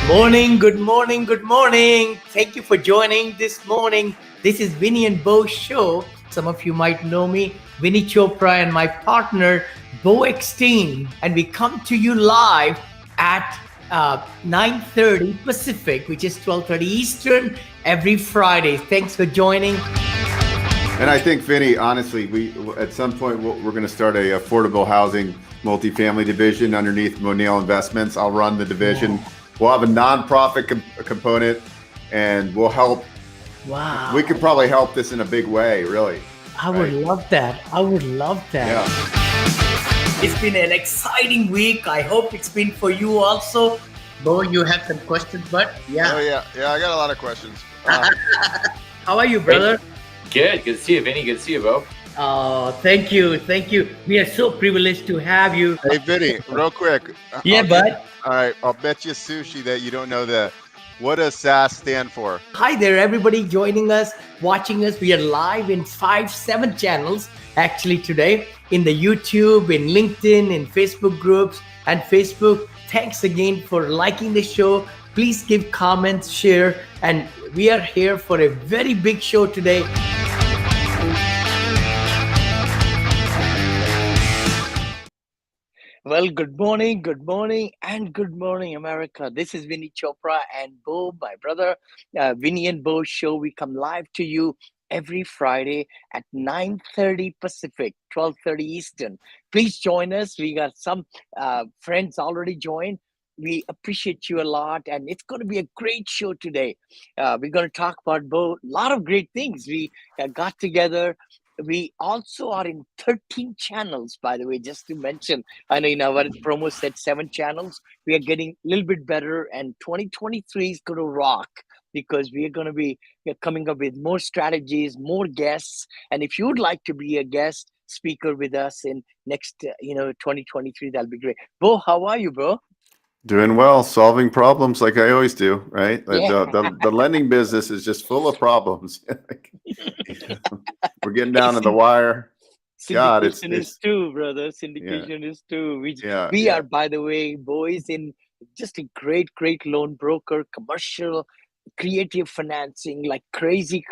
Morning, good morning, good morning. Thank you for joining this morning. This is Vinny and Beau show. Some of you might know me, Vinny Chopra, and my partner, Beau Eckstein. And we come to you live at 9:30 Pacific, which is 12:30 Eastern, every Friday. Thanks for joining. And I think, Vinny, honestly, we at some point we're going to start a affordable housing multifamily division underneath Monell Investments. I'll run the division. We'll have a nonprofit component, and we'll help. Wow. We could probably help this in a big way, really. I would love that. I would love that. Yeah. It's been an exciting week. I hope it's been for you also. Beau, you have some questions, but yeah. Oh yeah, I got a lot of questions. How are you, brother? Good to see you, Vinny. Good to see you, Beau. Oh, thank you. We are so privileged to have you. Hey Vinny, real quick. Yeah, bud. All right, I'll bet you sushi that you don't know that. What does SAS stand for? Hi there, everybody joining us, watching us. We are live in 7 channels actually today in the YouTube, in LinkedIn, in Facebook groups and Facebook. Thanks again for liking the show. Please give comments, share, and we are here for a very big show today. Well, good morning, and good morning, America. This is Vinny Chopra and Beau, my brother. Vinny and Beau show. We come live to you every Friday at 9:30 Pacific, 12:30 Eastern. Please join us. We got some friends already joined. We appreciate you a lot, and it's going to be a great show today. We're going to talk about Beau, a lot of great things. We got together. We also are in 13 channels, by the way, just to mention. I know in our promo said 7 channels. We are getting a little bit better, and 2023 is going to rock because we are going to be coming up with more strategies, more guests. And if you would like to be a guest speaker with us in next, 2023, that'll be great. Beau, how are you, bro? Doing well, solving problems like I always do, right? Yeah. The lending business is just full of problems. We're getting down to the wire. God, Syndication is too, brother. Syndication is too. We are, by the way, boys, in just a great loan broker, commercial, creative financing, like crazy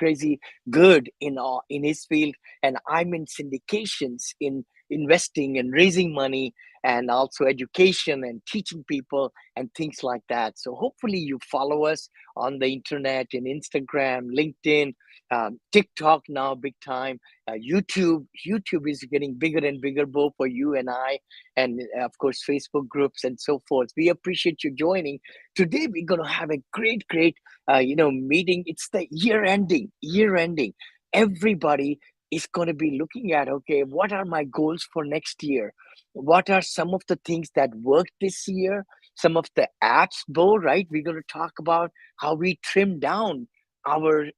good in his field. And I'm in syndications, in investing and raising money, and also education and teaching people and things like that. So hopefully you follow us on the internet, in Instagram, LinkedIn, TikTok now big time, YouTube is getting bigger and bigger, both for you and I, and of course Facebook groups and so forth. We appreciate you joining. Today we're going to have a great meeting. It's the year ending. Everybody is going to be looking at, okay, what are my goals for next year? What are some of the things that worked this year? Some of the apps, Beau, right? We're going to talk about how we trim down our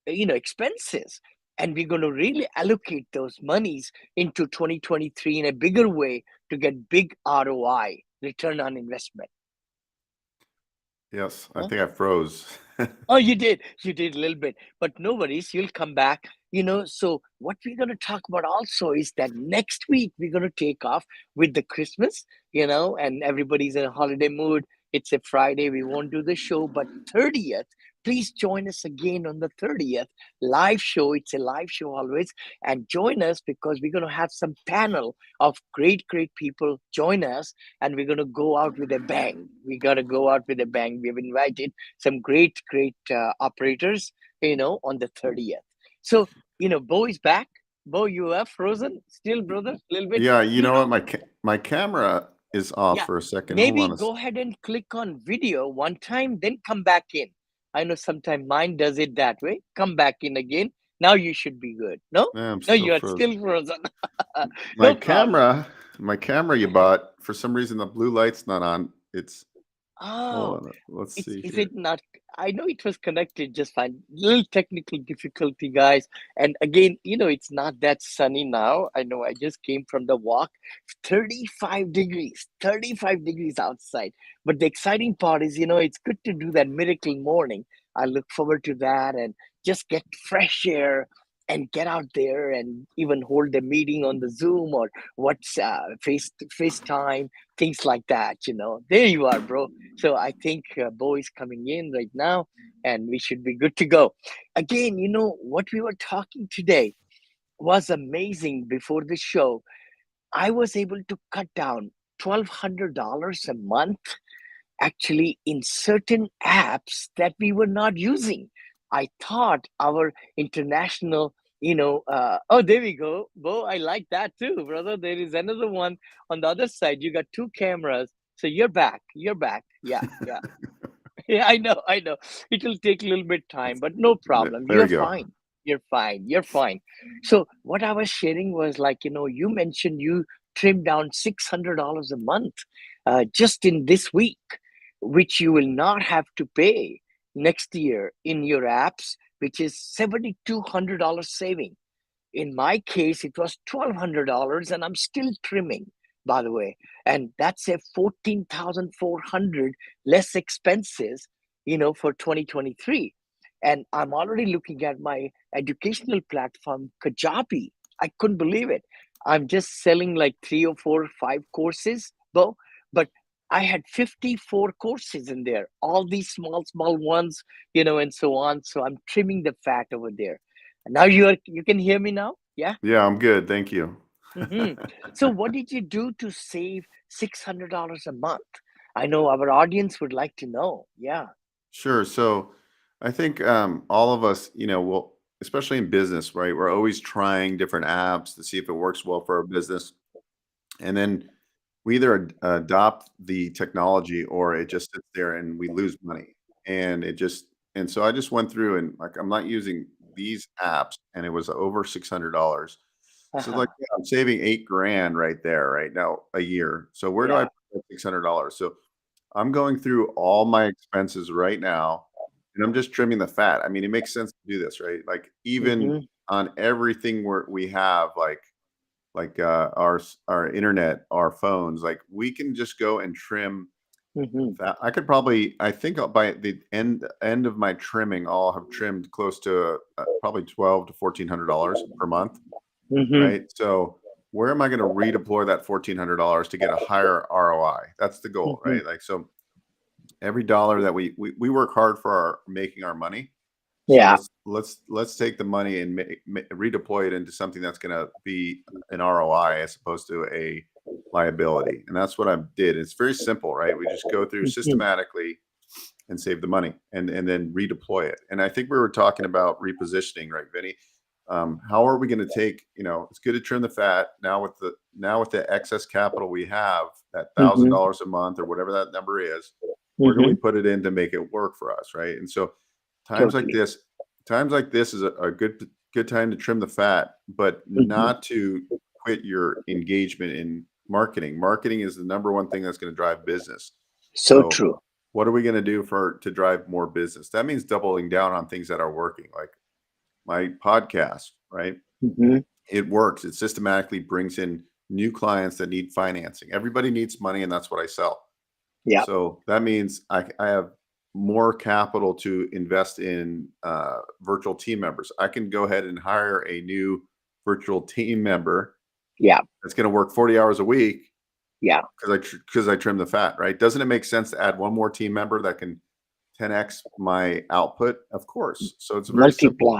expenses, and we're going to really allocate those monies into 2023 in a bigger way to get big ROI, return on investment. Yes, I think I froze. Oh, you did a little bit, but no worries, you'll come back. So what we're going to talk about also is that next week we're going to take off with the Christmas, and everybody's in a holiday mood. It's a Friday, we won't do the show, but 30th, please join us again on the 30th live show. It's a live show always, and join us because we're going to have some panel of great people join us, and we're going to go out with a bang. We got to go out with a bang. We've invited some great operators, on the 30th. So, Beau is back. Beau, you are frozen still, brother, a little bit. Yeah, you know what? My camera is off for a second. Maybe go ahead and click on video one time, then come back in. I know sometimes mine does it that way. Come back in again. Now you should be good. No, you are still frozen. My camera you bought, for some reason the blue light's not on. It's let's see. Is it not? I know it was connected just fine. Little technical difficulty, guys. And again, it's not that sunny now. I know I just came from the walk. 35 degrees outside. But the exciting part is, it's good to do that miracle morning. I look forward to that and just get fresh air and get out there and even hold a meeting on the Zoom or what's FaceTime, things like that. There you are, bro. So I think Bo is coming in right now, and we should be good to go. Again, what we were talking today was amazing before the show. I was able to cut down $1,200 a month actually in certain apps that we were not using. I thought our international, oh, there we go. Bo, I like that too, brother. There is another one on the other side. You got two cameras. So you're back. You're back. Yeah, yeah. Yeah, I know. It will take a little bit time, but no problem. There You're we go. fine. You're fine. You're fine. So what I was sharing was like, you mentioned you trimmed down $600 a month just in this week, which you will not have to pay next year in your apps, which is $7,200 saving. In my case, it was $1,200, and I'm still trimming, by the way. And that's a 14,400 less expenses, for 2023. And I'm already looking at my educational platform, Kajabi. I couldn't believe it. I'm just selling like 3 or 4 or 5 courses, though, but I had 54 courses in there, all these small ones, and so on. So I'm trimming the fat over there. Now you can hear me now? Yeah. Yeah, I'm good. Thank you. hmm So what did you do to save $600 a month? I know our audience would like to know. Yeah. Sure. So I think all of us, will, especially in business, right? We're always trying different apps to see if it works well for our business. And then we either adopt the technology or it just sits there and we lose money. And and so I just went through and like, I'm not using these apps and it was over $600. So like, Uh-huh. yeah, I'm saving 8 grand right there, right now, a year. So where do I Yeah. put that $600? So I'm going through all my expenses right now, and I'm just trimming the fat. I mean, it makes sense to do this, right? Like even hmm on everything we have, our internet, our phones, like we can just go and trim hmm that. I could probably, I think by the end of my trimming, I'll have trimmed close to probably 12 to $1,400 per month, hmm right? So where am I going to redeploy that $1,400 to get a higher ROI? That's the goal, hmm right? Like so every dollar that we work hard for making our money. So Yeah. let's take the money and redeploy it into something that's going to be an ROI as opposed to a liability. And that's what I did. It's very simple, right? We just go through hmm systematically and save the money and then redeploy it. And I think we were talking about repositioning, right, Vinny? How are we going to take? It's good to trim the fat now with the excess capital we have, that thousand hmm dollars a month or whatever that number is. Where do we hmm put it in to make it work for us, right? And so times like Totally. this, times like this is a good time to trim the fat, but hmm not to quit your engagement in marketing. Marketing is the number one thing that's going to drive business. So So true. what are we going to do to drive more business? That means doubling down on things that are working, like my podcast, right? hmm It works. It systematically brings in new clients that need financing. Everybody needs money, and that's what I sell. Yeah. So that means I have more capital to invest in virtual team members. I can go ahead and hire a new virtual team member Yeah. that's going to work 40 hours a week Yeah. because I trim the fat, right? Doesn't it make sense to add one more team member that can 10x my output? Of course. So it's very simple.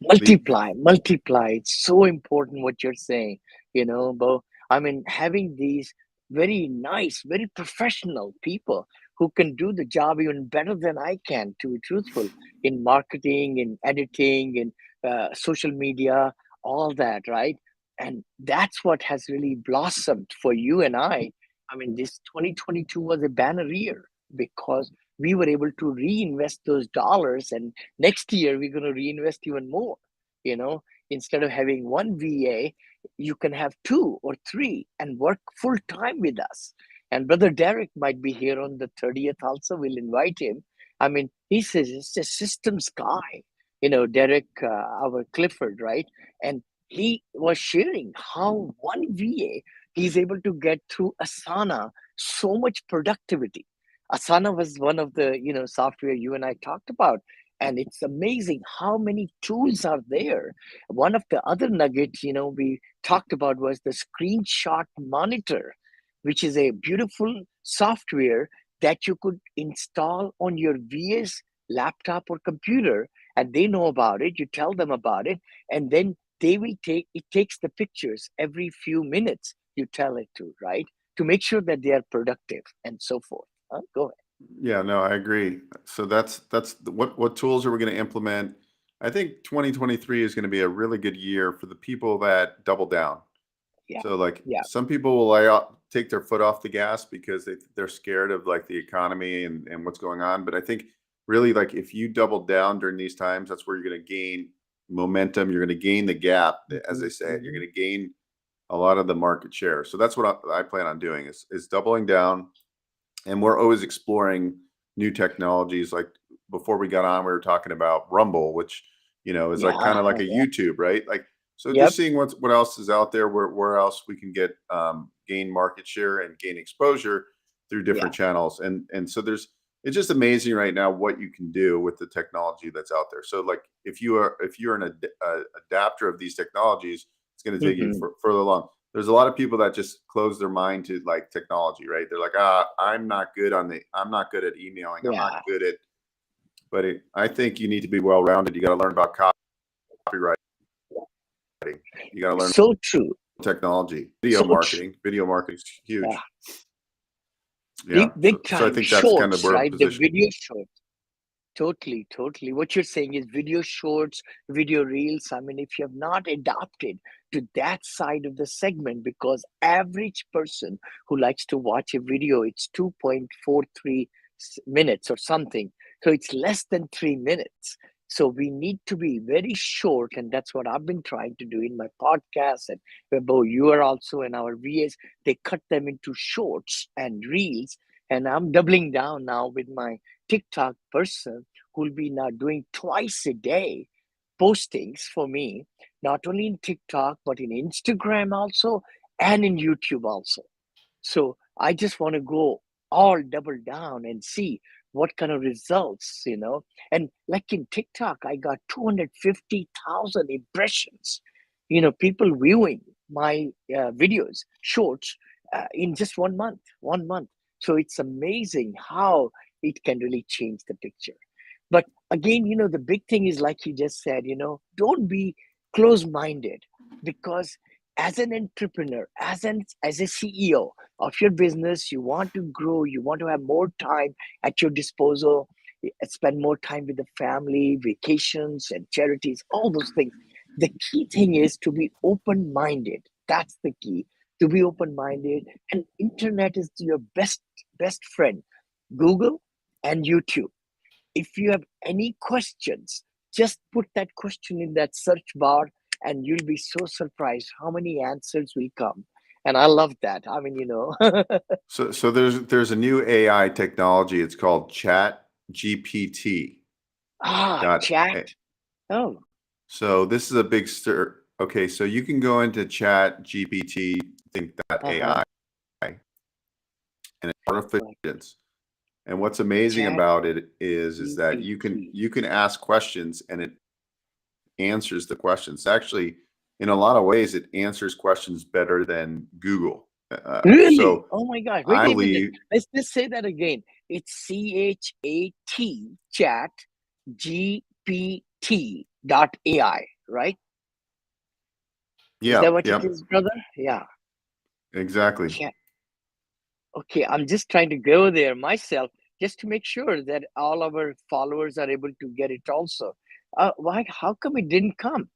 Multiply. The Multiply. It's so important what you're saying, Bo. I mean, having these very nice, very professional people who can do the job even better than I can, to be truthful, in marketing, in editing, in social media, all that, right? And that's what has really blossomed for you and I. I mean, this 2022 was a banner year because we were able to reinvest those dollars, and next year we're going to reinvest even more. Instead of having one VA, you can have 2 or 3 and work full time with us. And brother Derek might be here on the 30th also. We'll invite him. I mean, he's a systems guy, Derek, our Clifford, right? And he was sharing how one VA, he's able to get through Asana so much productivity. Asana was one of the software you and I talked about, And it's amazing how many tools are there. One of the other nuggets, we talked about was the screenshot monitor, which is a beautiful software that you could install on your VS laptop or computer, and they know about it. You tell them about it, and then they will take it takes the pictures every few minutes. You tell it to, right, to make sure that they are productive and so forth. Go ahead. Yeah, no, I agree. So what tools are we going to implement? I think 2023 is going to be a really good year for the people that double down. Yeah, So like yeah. some people will take their foot off the gas because they're scared of like the economy and what's going on. But I think really like if you double down during these times, that's where you're going to gain momentum. You're going to gain the gap, as Mhm, they say. You're mhm. going to gain a lot of the market share. So that's what I plan on doing is doubling down, and we're always exploring new technologies. Like before we got on, we were talking about Rumble, which is like Yeah, kind of like a yeah. YouTube, right? Like so, just Yep. seeing what else is out there, where else we can get gain market share and gain exposure through Yeah. different channels, and so it's just amazing right now what you can do with the technology that's out there. So like if you're an adapter of these technologies, it's going to take you Hmm. further along. There's a lot of people that just close their mind to like technology, right? They're like, I'm not good at emailing. I'm not Yeah. good at, but I think you need to be well rounded. You got to learn about copywriting. You got to learn So true. technology, So true. Video marketing is Yeah. huge. Yeah. Big So I time think that's kind of shorts, where I'm right? The positioned. video shorts. Totally, totally. What you're saying is video shorts, video reels. I mean, if you have not adapted to that side of the segment, because average person who likes to watch a video, it's 2.43 minutes or something. So it's less than 3 minutes. So we need to be very short, and that's what I've been trying to do in my podcast. And Webo, you are also in our VAs. They cut them into shorts and reels, and I'm doubling down now with my TikTok person who'll be now doing twice a day postings for me, not only in TikTok, but in Instagram also and in YouTube also. So I just want to go all double down and see what kind of results. And like in TikTok, I got 250,000 impressions, people viewing my videos, shorts, in just 1 month, 1 month. So it's amazing how it can really change the picture. But again, the big thing is like you just said, don't be close minded, because as an entrepreneur, as a CEO of your business, you want to grow, you want to have more time at your disposal, spend more time with the family, vacations and charities, all those things. The key thing is to be open minded. That's the key. To be open minded, and internet is your best friend. Google and YouTube. If you have any questions, just put that question in that search bar, and you'll be so surprised how many answers will come. And I love that. I mean, So there's a new AI technology. It's called Chat GPT. chat. Oh, So this is a big stir. Okay, so you can go into Chat GPT, think that uh-huh. AI, and it's artificial Like intelligence. And what's amazing chat about it is that you can GPT. you can ask questions and it answers the questions. Actually, in a lot of ways, it answers questions better than Google. Really? So Oh my God. Wait I a minute. believe, Let's just say that again. It's chat GPT.ai, right? Is yeah, that what it yep, is, brother? Yeah. exactly. Chat. Okay, I'm just trying to go there myself just to make sure that all our followers are able to get it also. Why? How come it didn't come?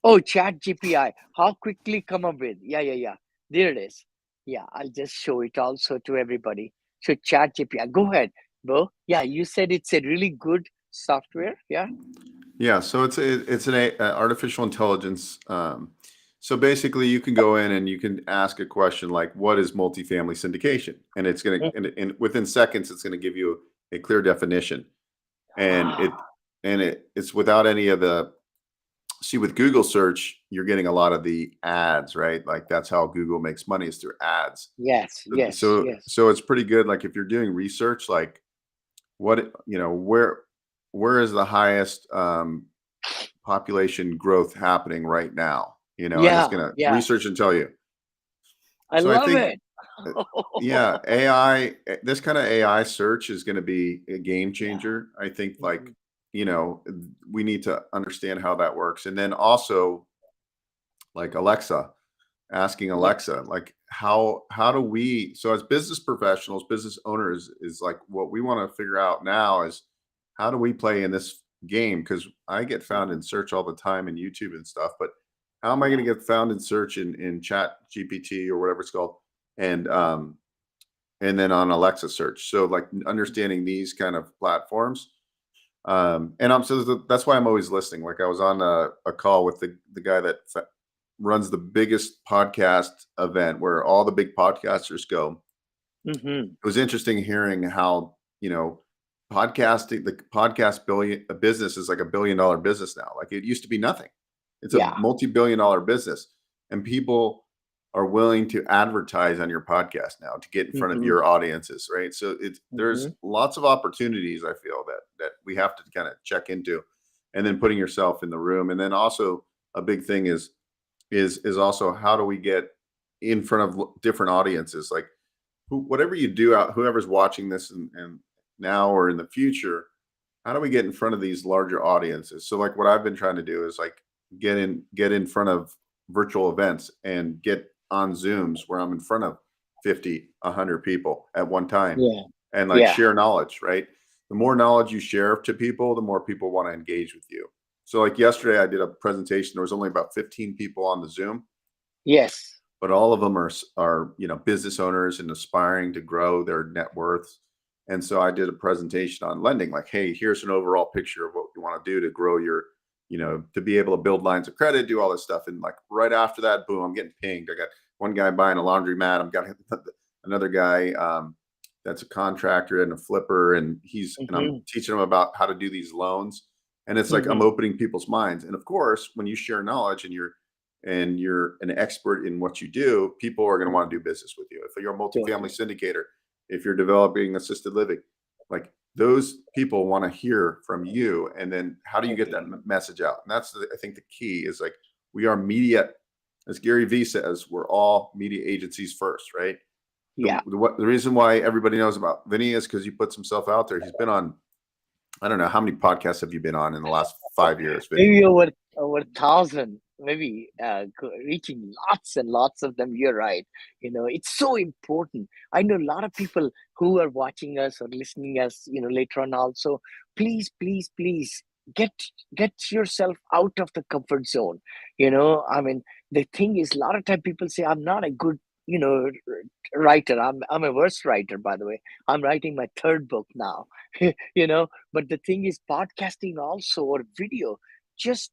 Oh, Chat GPI. How quickly come up with? Yeah, yeah, yeah. There it is. Yeah, I'll just show it also to everybody. So Chat GPI. Go ahead, Bo. Yeah, you said it's a really good software. Yeah. Yeah, so it's an artificial intelligence. So basically, you can go in and you can ask a question like, "What is multifamily syndication?" And it's going Mm. to, and within seconds, it's going to give you a clear definition. And Ah, it's without any of the. See, with Google search, you're getting a lot of the ads, right? Like that's how Google makes money is through ads. yes, So yes, so yes. so it's pretty good. Like if you're doing research, like what where where is the highest population growth happening right now, and it's Yeah, going to yeah. research and tell you. I So I love think, it. uh, yeah, this kind of AI search is going to be a game Yeah. changer. I think, like, Mhm. you know, we need to understand how that works. And then also, like Alexa, asking Yeah. Alexa, like, how do we, so as business professionals, business owners, is like what we want to figure out now is how do we play in this game? Because I get found in Mhm. search all the time in YouTube and stuff, but how am I going Yeah. to get found in search in Chat GPT or whatever it's called? And and then on Alexa search. So like understanding these kind of platforms. And I'm so that's why I'm always listening. Like I was on a call with the guy that runs the biggest podcast event where all the big podcasters go. Hmm. It was interesting hearing how, podcasting, the podcast billion a business is like $1 billion business now. Like it used to be nothing. It's a Yeah. multi-billion-dollar business, and people are willing to advertise on your podcast now to get in front of Hmm. your audiences, right? So there's Hmm. lots of opportunities. I feel that we have to kind of check into, and then putting yourself in the room, and then also a big thing is also how do we get in front of different audiences, like whatever you do out, whoever's watching this and now or in the future, how do we get in front of these larger audiences? So like what I've been trying to do is like get in front of virtual events and get on Zooms where I'm in front of 50, 100 people at one time, Yeah. and like Yeah. share knowledge, right? The more knowledge you share to people, the more people want to engage with you. So like yesterday I did a presentation. There was only about 15 people on the Zoom, Yes. but all of them are business owners and aspiring to grow their net worths. And so I did a presentation on lending, like, hey, here's an overall picture of what you want to do to grow your, to be able to build lines of credit, do all this stuff. And like right after that, boom, I'm getting pinged. I got one guy buying a laundromat. I've got another guy that's a contractor and a flipper, and I'm Hmm. teaching them about how to do these loans. And it's like I'm Hmm. opening people's minds. And of course, when you share knowledge and you're an expert in what you do, people are going to want to do business with you. If you're a multifamily Totally. syndicator, if you're developing assisted living, like those people want to hear from you. And then how do you get that Totally. message out? And that's I think the key is like we are media, as Gary Vee says, we're all media agencies first, right? Yeah. The reason why everybody knows about Vinny is because he puts himself out there. He's been on, I don't know, how many podcasts have you been on in the last 5 years, Vinny? Maybe over 1,000, maybe reaching lots and lots of them. You're right. It's so important. I know a lot of people who are watching us or listening us. Later on also. Please, please, please get get yourself out of the comfort zone. I mean, the thing is, a lot of time people say, "I'm not a good." You know, writer. I'm a verse writer, by the way. I'm writing my third book now. But the thing is, podcasting also or video, just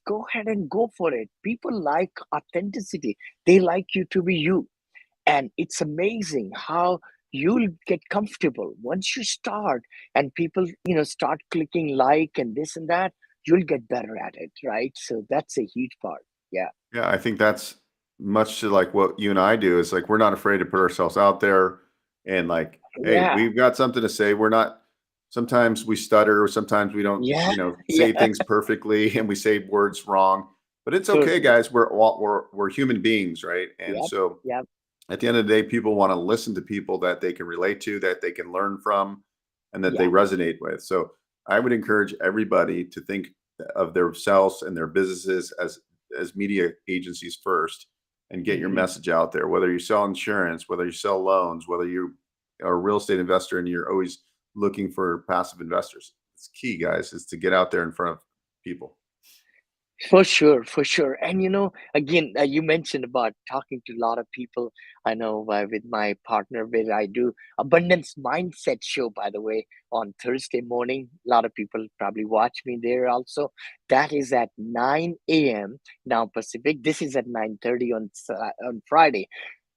go ahead and go for it. People like authenticity. They like you to be you, and it's amazing how you'll get comfortable once you start, and people start clicking like and this and that. You'll get better at it, right? So that's a huge part. Yeah. Yeah, I think that's much to like what you and I do is like we're not afraid to put ourselves out there and like, hey, Yeah. we've got something to say. We're not, sometimes we stutter, sometimes we don't, Yeah. say Yeah. things perfectly and we say words wrong. But it's okay, Totally. guys. We're human beings, right? And Yep. so Yep. at the end of the day, people want to listen to people that they can relate to, that they can learn from, and that they Yeah. resonate with. So I would encourage everybody to think of themselves and their businesses as media agencies first, and get your Hmm. message out there. Whether you sell insurance, whether you sell loans, whether you are a real estate investor and you're always looking for passive investors, it's key, guys, is to get out there in front of people. For sure, for sure. And again, you mentioned about talking to a lot of people. I know with my partner, where I do Abundance Mindset show, by the way, on Thursday morning. A lot of people probably watch me there also. That is at 9 a.m. now Pacific. This is at 9:30 on Friday.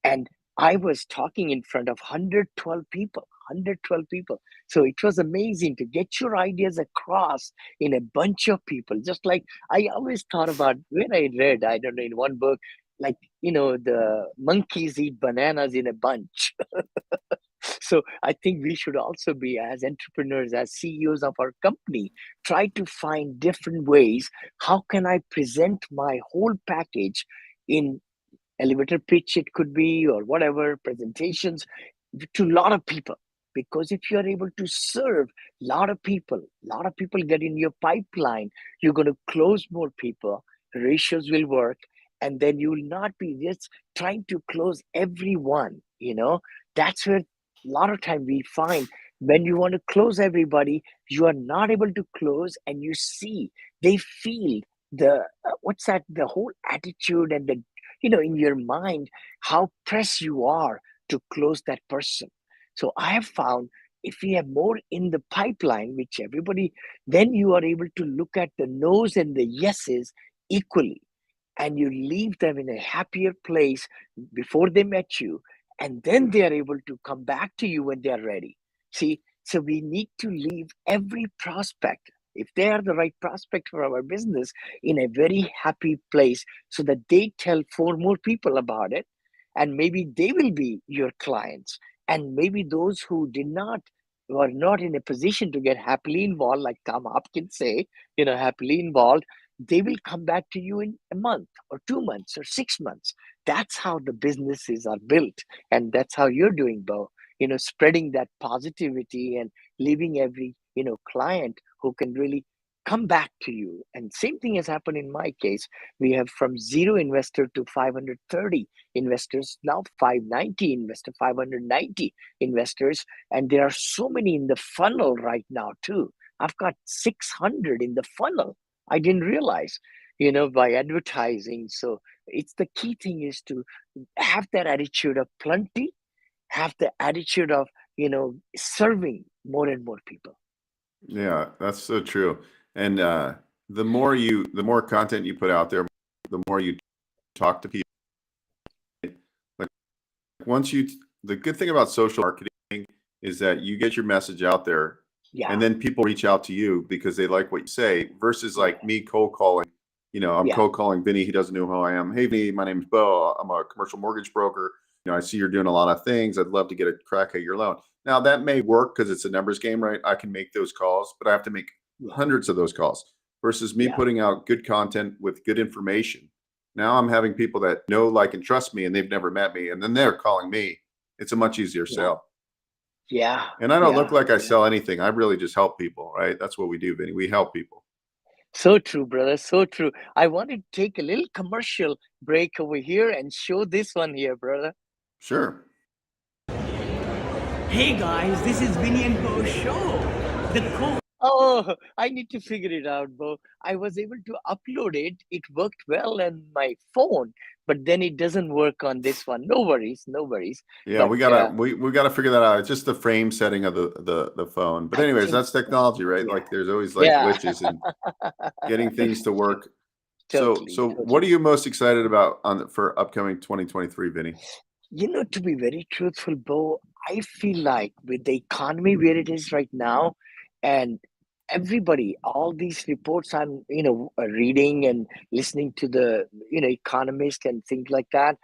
And I was talking in front of 112 people, 112 people. So it was amazing to get your ideas across in a bunch of people. Just like I always thought about when I read, I don't know, in one book, like, the monkeys eat bananas in a bunch. So I think we should also be, as entrepreneurs, as CEOs of our company, try to find different ways. How can I present my whole package in elevator pitch, it could be, or whatever presentations, to a lot of people? Because if you are able to serve a lot of people get in your pipeline, you're going to close more people, ratios will work, and then you will not be just trying to close everyone. That's where a lot of time we find, when you want to close everybody, you are not able to close, and you see, they feel the what's that, the whole attitude, and the, in your mind, how pressed you are to close that person. So I have found, if we have more in the pipeline, which everybody, then you are able to look at the no's and the yeses equally, and you leave them in a happier place before they met you, and then they are able to come back to you when they are ready. See, so we need to leave every prospect, if they are the right prospect for our business, in a very happy place, so that they tell four more people about it, and maybe they will be your clients. And maybe those who did not, were not in a position to get happily involved, like Tom Hopkins say, happily involved, they will come back to you in a month or 2 months or 6 months. That's how the businesses are built. And that's how you're doing, Bo. Spreading that positivity and leaving every, client who can really come back to you. And same thing has happened in my case. We have from zero investor to 530 investors, now 590 investor, 590 investors. And there are so many in the funnel right now too. I've got 600 in the funnel. I didn't realize, by advertising. So it's, the key thing is to have that attitude of plenty, have the attitude of, serving more and more people. Yeah, that's so true. And the more content you put out there, the more you talk to people. Like once you, the good thing about social marketing is that you get your message out there, Yeah. and then people reach out to you because they like what you say, versus like me cold calling. I'm Yeah. cold calling Vinny. He doesn't know who I am. Hey, Vinny, my name is Beau. I'm a commercial mortgage broker. I see you're doing a lot of things. I'd love to get a crack at your loan. Now that may work because it's a numbers game, right? I can make those calls, but I have to make Yeah. hundreds of those calls, versus me Yeah. putting out good content with good information. Now I'm having people that know, like, and trust me, and they've never met me, and then they're calling me. It's a much easier Yeah. sale. Yeah. And I don't look Yeah. like I sell anything. I really just help people, right? That's what we do, Vinny. We help people. So true, brother. So true. I want to take a little commercial break over here and show this one here, brother. Sure. Hey guys, this is Vinny and Bo Show. The co Oh, I need to figure it out, Bo. I was able to upload it. It worked well on my phone, but then it doesn't work on this one. No worries, no worries. Yeah, But we gotta figure that out. It's just the frame setting of the phone. But I anyways, think that's so. technology, right? Yeah. Like there's always like Yeah. glitches in getting things to work. So Totally, so what are totally. you most excited about for upcoming 2023, Vinny? To be very truthful, Bo, I feel like with the economy where it is right now, and everybody, all these reports I'm, reading and listening to the, economist and things like that,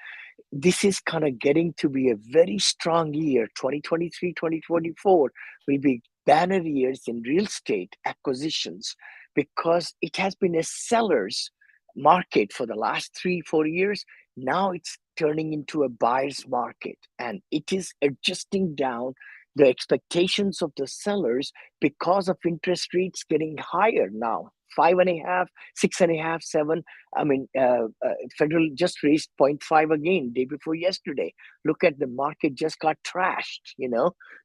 this is kind of getting to be a very strong year. 2023, 2024 will be banner years in real estate acquisitions, because it has been a seller's market for the last 3 4 years. Now it's turning into a buyer's market, and it is adjusting down the expectations of the sellers because of interest rates getting higher now. 5.5, 6.5, 7. I mean, federal just raised point 0.5 again day before yesterday. Look at the market, just got trashed.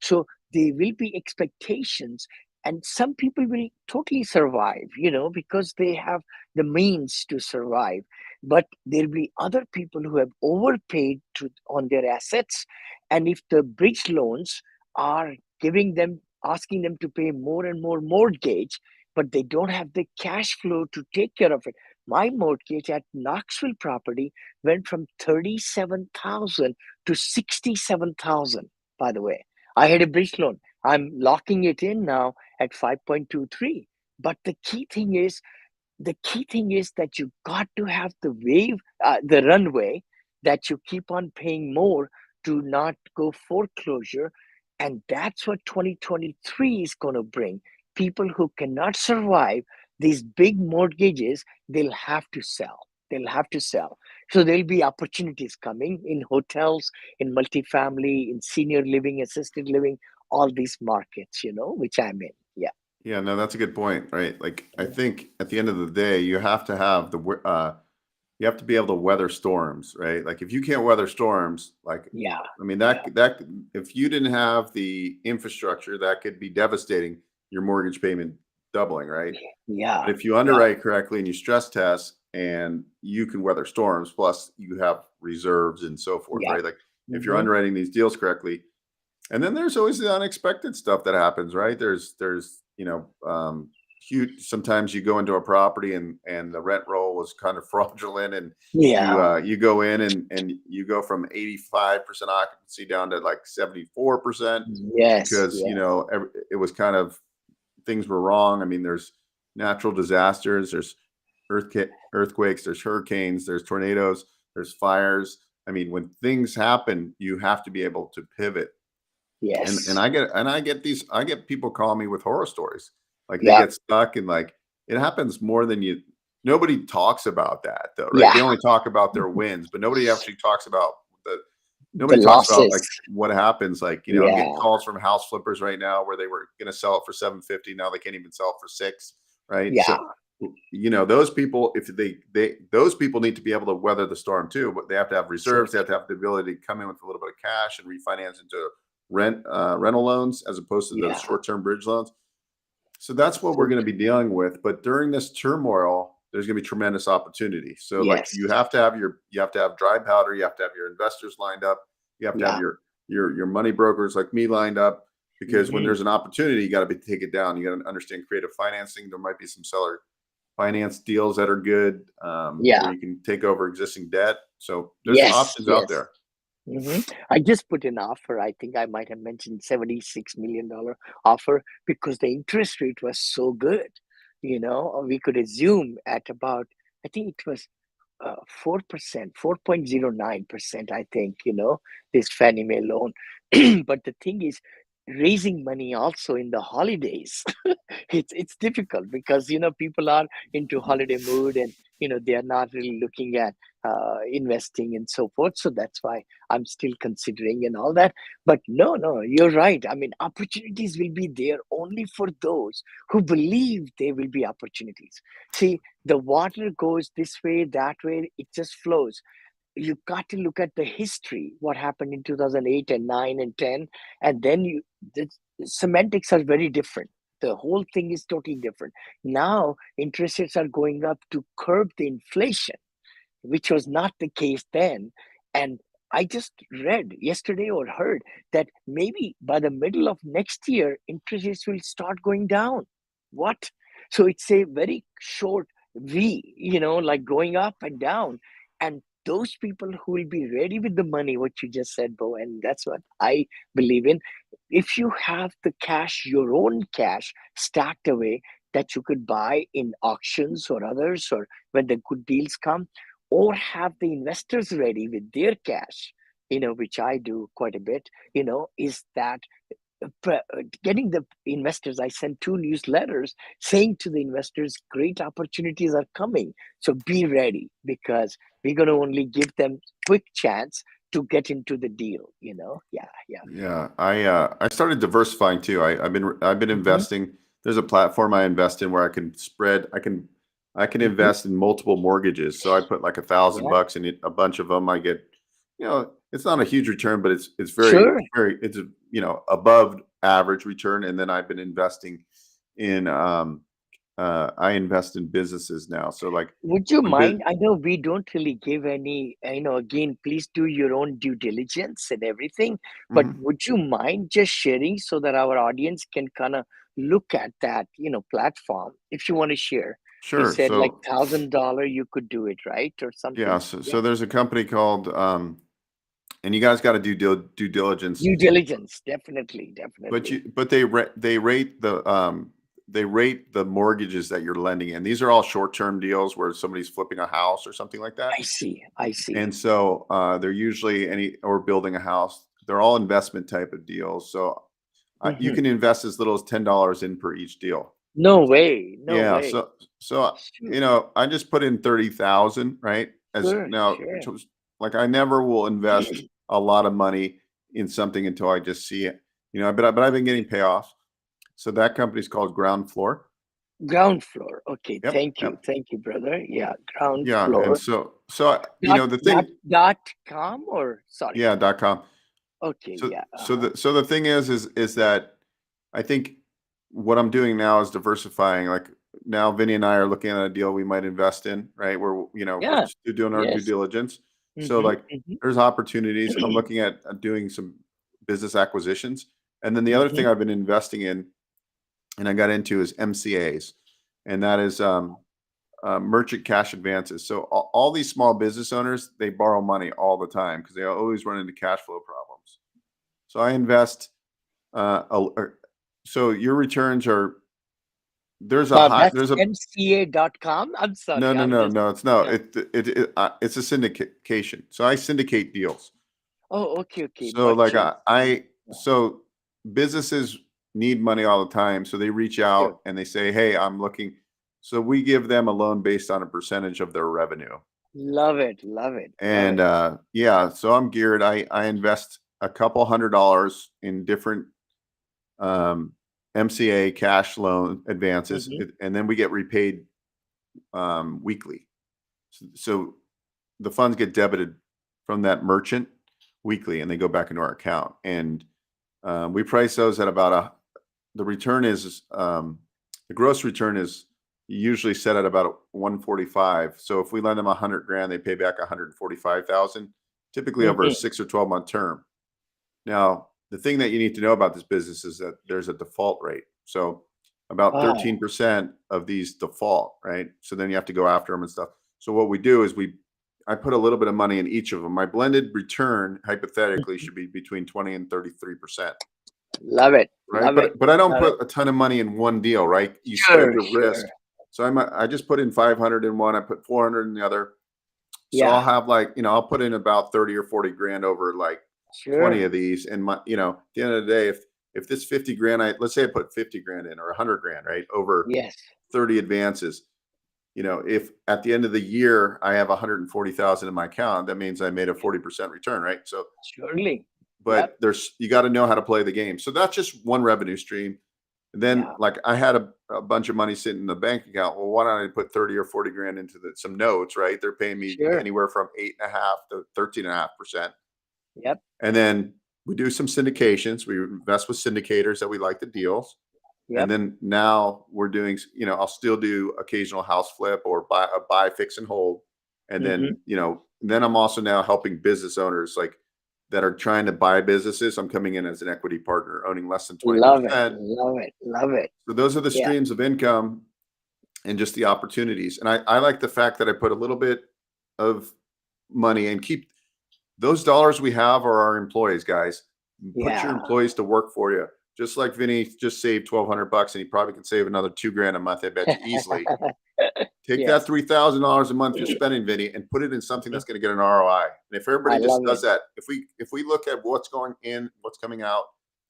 So there will be expectations, and some people will totally survive, because they have the means to survive. But there'll be other people who have overpaid on their assets, and if the bridge loans are asking them to pay more and more mortgage, but they don't have the cash flow to take care of it. My mortgage at Knoxville property went from 37,000 to 67,000, by the way. I had a bridge loan. I'm locking it in now at 5.23. But the key thing is that you got to have the runway, that you keep on paying more to not go foreclosure. And that's what 2023 is going to bring. People who cannot survive these big mortgages, they'll have to sell. They'll have to sell. So there'll be opportunities coming in hotels, in multifamily, in senior living, assisted living, all these markets, which I'm in. Yeah. Yeah, no, that's a good point, right? Like, I Mm. think at the end of the day, you have to have you have to be able to weather storms, right? Like, if you can't weather storms, like, Yeah. I mean, Yeah. if you didn't have the infrastructure, that could be devastating, your mortgage payment doubling, right? Yeah. But if you Yeah. underwrite correctly and you stress test and you can weather storms, plus you have reserves and so forth, Yeah. right? Like, if you're Hmm. underwriting these deals correctly, and then there's always the unexpected stuff that happens, right? There's huge. Sometimes you go into a property and the rent roll was kind of fraudulent, and Yeah. you go in and you go from 85% occupancy down to like 74% Yes. because Yeah. it was kind of, things were wrong. I mean, there's natural disasters, there's earthquakes, there's hurricanes, there's tornadoes, there's fires. I mean, when things happen, you have to be able to pivot. And Yes. I get people calling me with horror stories. Like, they Yeah. get stuck and, like, it happens more than you nobody talks about that though, right? Yeah. They only talk about their wins, but nobody actually talks about the The nobody talks about, losses. like, what happens. Like, I'm getting Yeah. calls from house flippers right now where they were going to sell it for 750, now they can't even sell it for 6, right? Yeah. So, those people, if those people need to be able to weather the storm too, but they have to have reserves, they have Absolutely. to have the ability to come in with a little bit of cash and refinance into rental loans as opposed to those Yeah. short-term bridge loans. So that's what we're So going to be dealing with. But during this turmoil, there's going to be tremendous opportunity. So, like, yes. you have to have dry powder, you have to have your investors lined up, you have to have Yeah. your money brokers like me lined up, because when Hmm. there's an opportunity, you got to take it down. You got to understand creative financing. There might be some seller finance deals that are good, where Yeah. you can take over existing debt. So there's Yes. options out Yes. there. I just put an offer. I think I might have mentioned $76 million offer because the interest rate was so good. We could assume at about, I think it was 4%, 4.09%, I think, this Fannie Mae loan. But the thing is, raising money also in the holidays, it's difficult because, people are into holiday mood and, they are not really looking at investing and so forth. So that's why I'm still considering and all that. But no, no, you're right. I mean, opportunities will be there only for those who believe there will be opportunities. See, the water goes this way, that way, it just flows. You got to look at the history, what happened in 2008 and 9 and 10, and then the semantics are very different. The whole thing is totally different. Now, interest rates are going up to curb the inflation, which was not the case then. And I just read yesterday or heard that maybe by the middle of next year, interest rates will start going down. What? So it's a very short V, like going up and down. And those people who will be ready with the money, what you just said, Bo, and that's what I believe in. If you have the cash, your own cash stacked away that you could buy in auctions or others, or when the good deals come, or have the investors ready with their cash, which I do quite a bit, is that getting the investors. I sent 2 newsletters saying to the investors, great opportunities are coming. So be ready because we're going to only give them quick chance to get into the deal, Yeah, yeah. Yeah, I started diversifying too. I've been Hmm. investing. There's a platform I invest in where I can Hmm. invest in multiple mortgages. So I put like a thousand Yeah, bucks in it, a bunch of them. I get, it's not a huge return, but sure. it's above average return. And then I've been investing in I invest in businesses now. So, like, Would you when bus mind? I know we don't really give any, again, please do your own due diligence and everything, but Mhm. would you mind just sharing so that our audience can kind of look at that, platform if you want to share? You Sure. said like So, $1,000 you could do it, right? Or yeah, something? Yeah. so there's a company called and you guys got to do due diligence. Due diligence, definitely, But definitely. they rate the mortgages that you're lending in. These are all short-term deals where somebody's flipping a house or something like that. I see. I see. And so they're usually any or building a house. They're all investment type of deals. So You Mhm. can invest as little as $10 in per each deal. No way. No Yeah. way. So Shoot. I just put in 30,000, right? As Sure, now, sure. like I never will invest a lot of money in something until I just see it. But I've been getting payoffs. So that company's called Ground Floor. Ground floor. Okay, Yep. thank you. Yep. Thank you, brother. Yeah, ground Yeah. And floor. the Dot thing, dot com or sorry. yeah, .com. Okay, So yeah. so the thing is that I think what I'm doing now is diversifying. Like now, Vinny and I are looking at a deal we might invest in, right? We're Yeah. still doing our due Yes. diligence. So Mm-hmm. like there's opportunities. I'm looking at doing some business acquisitions, and then the other Mm-hmm. thing I've been investing in, and I got into, is MCAs, and that is merchant cash advances. So all these small business owners, they borrow money all the time because they always run into cash flow problems. So I invest. So your returns are That's there's a mca.com. I'm no sorry. no I'm no just no it's no yeah. it's a syndication. So I syndicate deals. Oh, okay, okay. So like Merchants. Yeah. so businesses need money all the time. So they reach Sure. out and they say, hey, I'm looking. So we give them a loan based on a percentage of their revenue. Love it. Love it. Love And it. yeah, so I'm geared. I invest a couple $100 in different um, MCA cash loan advances, Mm-hmm. and then we get repaid weekly. So the funds get debited from that merchant weekly, and they go back into our account. And we price those at about the return is the gross return is usually set at about 145. So if we lend them 100 grand, they pay back 145,000, typically over a Mm-hmm. 6 or 12 month term. Now, the thing that you need to know about this business is that there's a default rate. So about Wow. 13% of these default, right? So then you have to go after them and stuff. So what we do is I put a little bit of money in each of them. My blended return hypothetically Mhm. should be between 20 and 33%, Love it. right? Love it. But I don't Love it. put a ton of money in one deal, right? You spread Sure, the risk. sure. So I just put in 500 in one, I put 400 in the other. So I'll Yeah, have I'll put in about 30 or 40 grand over like 20 sure. of these. And at the end of the day, if this 50 grand, let's say I put 50 grand in or 100 grand, right? Over Yes. 30 advances, if at the end of the year I have 140,000 in my account, that means I made a 40% return, right? So, Surely. Yep. but you got to know how to play the game. So that's just one revenue stream. And then Yeah. like I had a bunch of money sitting in the bank account. Well, why don't I put 30 or 40 grand into some notes, right? They're paying me Sure. anywhere from 8.5 to 13.5%. Yep. And then we do some syndications. We invest with syndicators that we like the deals. And Yep. then now we're doing, I'll still do occasional house flip or buy, fix and hold. And Mm-hmm. then I'm also now helping business owners like that are trying to buy businesses. I'm coming in as an equity partner, owning less than Love it. 20%. Love it. Love it. So those are the Yeah. streams of income and just the opportunities. And I like the fact that I put a little bit of money and keep those dollars we have are our employees, guys. Put your Yeah. employees to work for you. Just like Vinny just saved $1,200 and he probably can save another 2 grand a month, I bet you easily. Take that Yes. $3,000 a month you're spending, Vinny, and put it in something that's going to get an ROI. And if I everybody just love does it. that, if we look at what's going in, what's coming out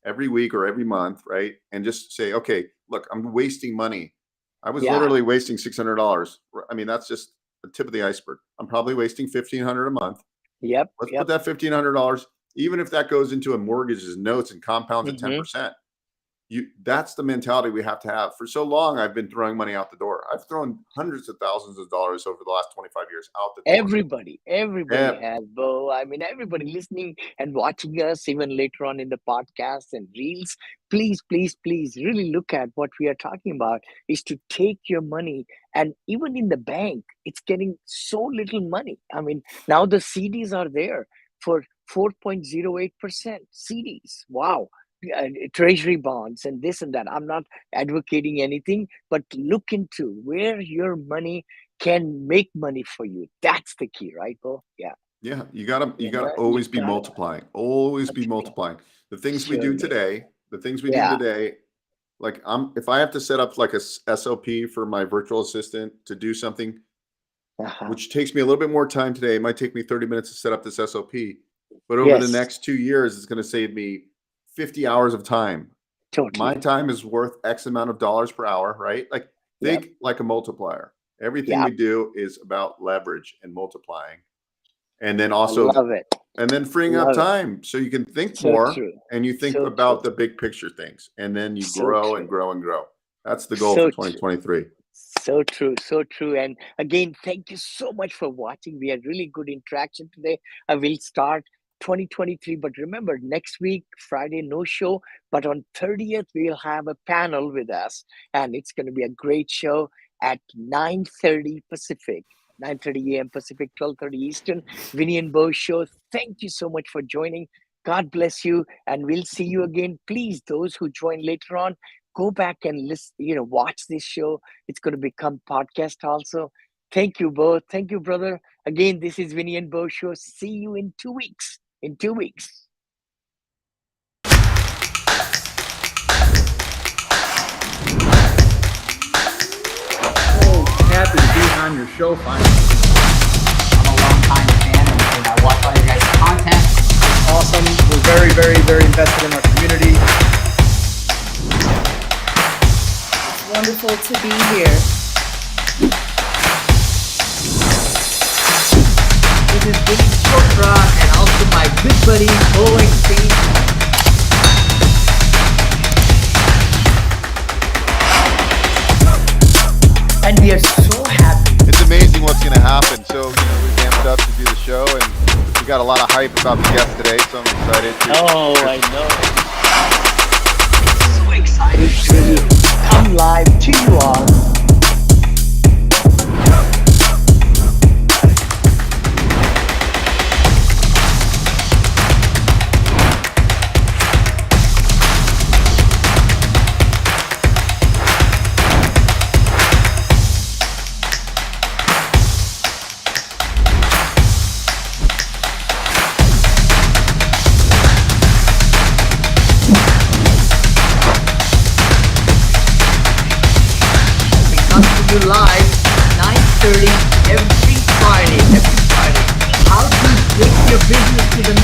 every week or every month, right, and just say, okay, look, I'm wasting money. I was Yeah. literally wasting $600. I mean, that's just the tip of the iceberg. I'm probably wasting $1,500 a month. Yep. Let's put Yep. that $1,500, even if that goes into a mortgages notes and compounds at Mm-hmm. 10%. That's the mentality we have to have. For so long, I've been throwing money out the door. I've thrown hundreds of thousands of dollars over the last 25 years out the door. Everybody Yeah, has, Bo. I mean, everybody listening and watching us, even later on in the podcast and reels. Please, please, please, really look at what we are talking about. Is to take your money, and even in the bank, it's getting so little money. I mean, now the CDs are there for 4.08% CDs. Wow. Treasury bonds and this and that. I'm not advocating anything, but look into where your money can make money for you. That's the key, right, Bo? Yeah. yeah. You gotta You always be gotta multiplying. Always be multiply. multiplying. Surely. The things we do Yeah. today, like if I have to set up like a SOP for my virtual assistant to do something, Uh-huh. which takes me a little bit more time today. It might take me 30 minutes to set up this SOP, but over the Yes. next 2 years, it's going to save me 50 hours of time. My Totally. time is worth X amount of dollars per hour, right? Like Yep. think like a multiplier. Everything Yeah. we do is about leverage and multiplying. And then I also, love it. and then freeing up Love it. time so you can think So more true. and you think So true. about the big picture things. And then you So grow and true. grow and grow. That's the goal for So true. 2023. So true, so true. And again, thank you so much for watching. We had really good interaction today. I will start 2023, but remember next week, Friday, no show. But on 30th, we'll have a panel with us, and it's going to be a great show at 9:30 Pacific. 9:30 a.m. Pacific, 12:30 Eastern. Vinny and Bo show. Thank you so much for joining. God bless you, and we'll see you again. Please, those who join later on, go back and listen, watch this show. It's going to become podcast also. Thank you both. Thank you, brother. Again, this is Vinny and Bo show. See you in 2 weeks. In 2 weeks. So happy to be on your show finally. I'm a long time fan and I watch all your guys' content. Awesome. We're very, very, very invested in our community. It's wonderful to be here. This is Vinny Chopra and also my good buddy Beau Eckstein. And we are so happy. It's amazing what's going to happen. So, we ramped up to do the show, and we got a lot of hype about the guest today, so I'm excited. Oh, I know. So excited to come live to you all. You live 9:30 every Friday. How to take your business to the